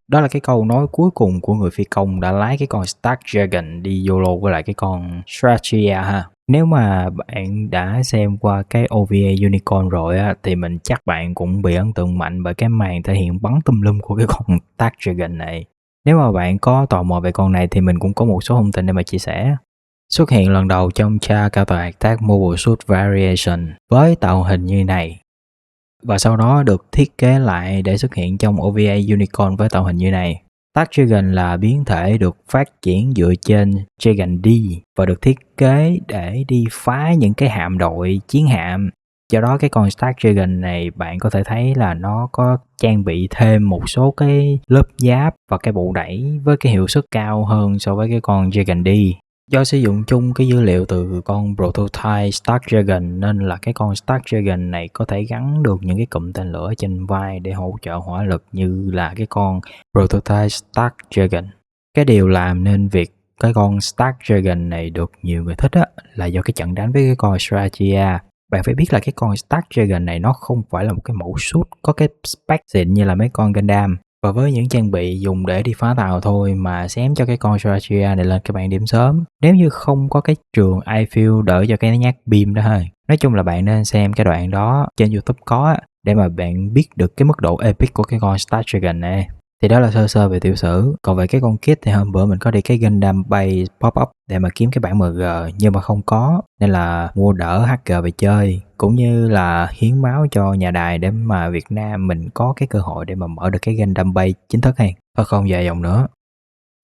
Đó là cái câu nói cuối cùng của người phi công đã lái cái con Stark Dragon đi YOLO với lại cái con Strategia ha. Nếu mà bạn đã xem qua cái OVA Unicorn rồi á, thì mình chắc bạn cũng bị ấn tượng mạnh bởi cái màn thể hiện bắn tùm lum của cái con Stark Dragon này. Nếu mà bạn có tò mò về con này thì mình cũng có một số thông tin để mà chia sẻ. Xuất hiện lần đầu trong Char Counter Attack Mobile Suit Variation với tạo hình như này. Và sau đó được thiết kế lại để xuất hiện trong OVA Unicorn với tạo hình như này. Stark Dragon là biến thể được phát triển dựa trên Dragon D và được thiết kế để đi phá những cái hạm đội, chiến hạm. Do đó cái con Stark Dragon này bạn có thể thấy là nó có trang bị thêm một số cái lớp giáp và cái bộ đẩy với cái hiệu suất cao hơn so với cái con Dragon D. Do sử dụng chung cái dữ liệu từ con prototype Stark Dragon nên là cái con Stark Dragon này có thể gắn được những cái cụm tên lửa trên vai để hỗ trợ hỏa lực như là cái con prototype Stark Dragon. Cái điều làm nên việc cái con Stark Dragon này được nhiều người thích á, là do cái trận đánh với cái con Strategia. Bạn phải biết là cái con Stark Dragon này nó không phải là một cái mẫu suit có cái spec xịn như là mấy con Gundam. Và với những trang bị dùng để đi phá tàu thôi mà xém cho cái con Strategia này lên các bạn điểm sớm. Nếu như không có cái trường iField đỡ cho cái nhát beam đó thôi. Nói chung là bạn nên xem cái đoạn đó trên YouTube có để mà bạn biết được cái mức độ epic của cái con Stark Dragon này. Thì đó là sơ sơ về tiểu sử. Còn về cái con kit thì hôm bữa mình có đi cái Gundam Bay pop-up để mà kiếm cái bản MG nhưng mà không có, nên là mua đỡ hacker về chơi, cũng như là hiến máu cho nhà đài để mà Việt Nam mình có cái cơ hội để mà mở được cái Gundam Bay chính thức hay. Thôi không dài dòng nữa.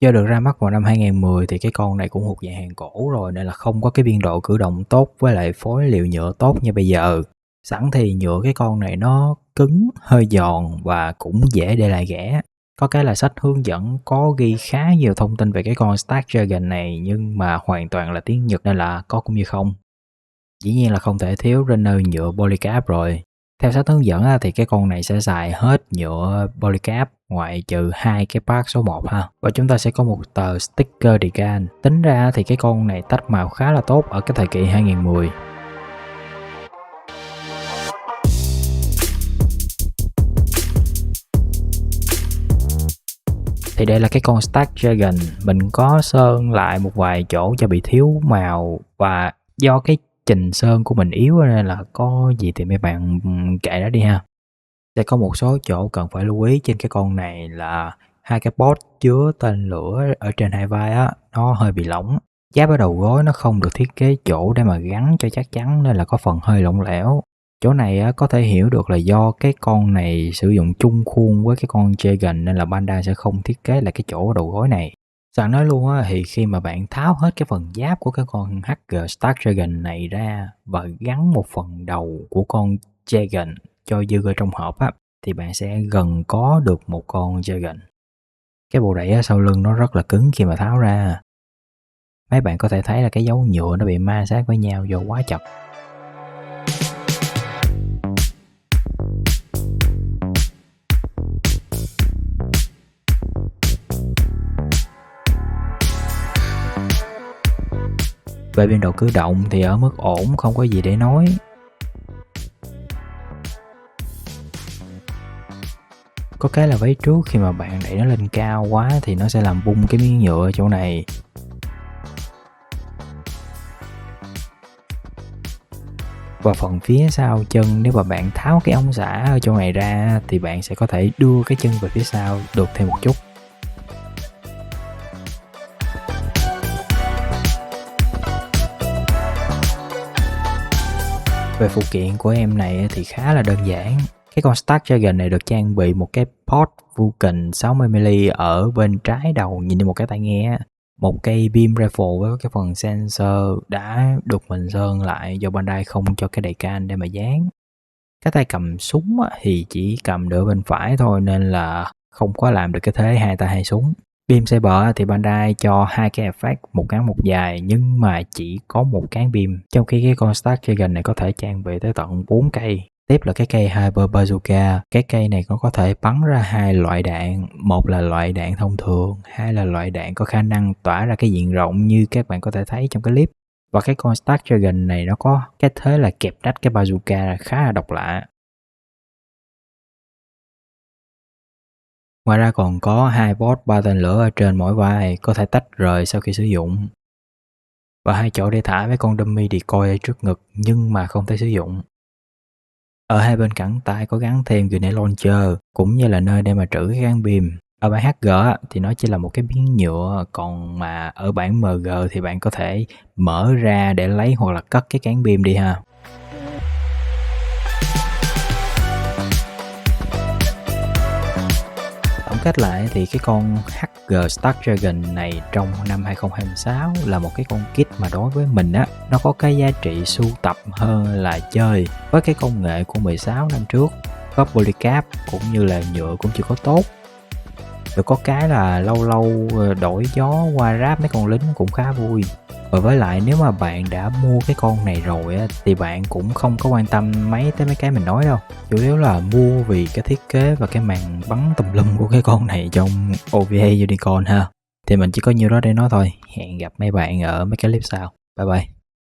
Do được ra mắt vào năm 2010 thì cái con này cũng thuộc dạng hàng cổ rồi, nên là không có cái biên độ cử động tốt với lại phối liệu nhựa tốt như bây giờ. Sẵn thì nhựa cái con này nó cứng, hơi giòn và cũng dễ để lại ghẻ. Có cái là sách hướng dẫn có ghi khá nhiều thông tin về cái con Stark Dragon này nhưng mà hoàn toàn là tiếng Nhật nên là có cũng như không. Dĩ nhiên là không thể thiếu Runner nhựa polycap rồi. Theo sách hướng dẫn thì cái con này sẽ xài hết nhựa polycap ngoại trừ hai cái part số 1 ha. Và chúng ta sẽ có một tờ sticker decal. Tính ra thì cái con này tách màu khá là tốt ở cái thời kỳ 2010. Thì đây là cái con Stark Dragon. Mình có sơn lại một vài chỗ cho bị thiếu màu, và do cái trình sơn của mình yếu nên là có gì thì mấy bạn kệ đó đi ha. Sẽ có một số chỗ cần phải lưu ý trên cái con này là hai cái port chứa tên lửa ở trên hai vai á, nó hơi bị lỏng. Giáp ở đầu gối nó không được thiết kế chỗ để mà gắn cho chắc chắn nên là có phần hơi lỏng lẻo. Chỗ này có thể hiểu được là do cái con này sử dụng chung khuôn với cái con Dragon nên là Bandai sẽ không thiết kế lại cái chỗ đầu gối này. Sẵn nói luôn thì khi mà bạn tháo hết cái phần giáp của cái con HG Stark Dragon này ra và gắn một phần đầu của con Dragon cho dư ở trong hộp thì bạn sẽ gần có được một con Dragon. Cái bộ đẩy ở sau lưng nó rất là cứng khi mà tháo ra. Mấy bạn có thể thấy là cái dấu nhựa nó bị ma sát với nhau do quá chặt. Về biên độ cử động thì ở mức ổn, không có gì để nói. Có cái là váy trước khi mà bạn đẩy nó lên cao quá thì nó sẽ làm bung cái miếng nhựa ở chỗ này. Và phần phía sau chân, nếu mà bạn tháo cái ống xả ở chỗ này ra thì bạn sẽ có thể đưa cái chân về phía sau được thêm một chút. Về phụ kiện của em này thì khá là đơn giản. Cái con Stark Dragon này được trang bị một cái port Vulcan 60mm ở bên trái đầu nhìn như một cái tai nghe. Một cây beam rifle với cái phần sensor đã được mình sơn lại do Bandai không cho cái decal để mà dán. Cái tay cầm súng thì chỉ cầm được bên phải thôi nên là không có làm được cái thế hai tay hai súng. Beam saber thì Bandai cho hai cái effect, một ngắn một dài nhưng mà chỉ có một cán beam, trong khi cái con Stark Dragon này có thể trang bị tới tận 4 cây. Tiếp là cái cây Hyper Bazooka. Cái cây này nó có thể bắn ra hai loại đạn, một là loại đạn thông thường, hai là loại đạn có khả năng tỏa ra cái diện rộng như các bạn có thể thấy trong cái clip. Và cái con Stark Dragon này nó có cái thế là kẹp rách cái bazooka khá là độc lạ. Ngoài ra còn có 2 port 3 tên lửa ở trên mỗi vai, có thể tách rời sau khi sử dụng. Và 2 chỗ để thả mấy con dummy decoy ở trước ngực nhưng mà không thể sử dụng. Ở hai bên cẳng tay có gắn thêm grenade launcher cũng như là nơi để mà trữ cái gắn pin. Ở bản HG thì nó chỉ là một cái miếng nhựa, còn mà ở bản MG thì bạn có thể mở ra để lấy hoặc là cất cái cán pin đi ha. Tổng kết lại thì cái con HG Stark Dragon này trong năm 2026 là một cái con kit mà đối với mình á, nó có cái giá trị sưu tập hơn là chơi. Với cái công nghệ của 16 năm trước, có polycap cũng như là nhựa cũng chưa có tốt. Được có cái là lâu lâu đổi gió qua ráp mấy con lính cũng khá vui. Và với lại nếu mà bạn đã mua cái con này rồi á, thì bạn cũng không có quan tâm mấy tới mấy cái mình nói đâu. Chủ yếu là mua vì cái thiết kế và cái màn bắn tùm lum của cái con này trong OVA Unicorn ha. Thì mình chỉ có nhiêu đó để nói thôi. Hẹn gặp mấy bạn ở mấy cái clip sau. Bye bye.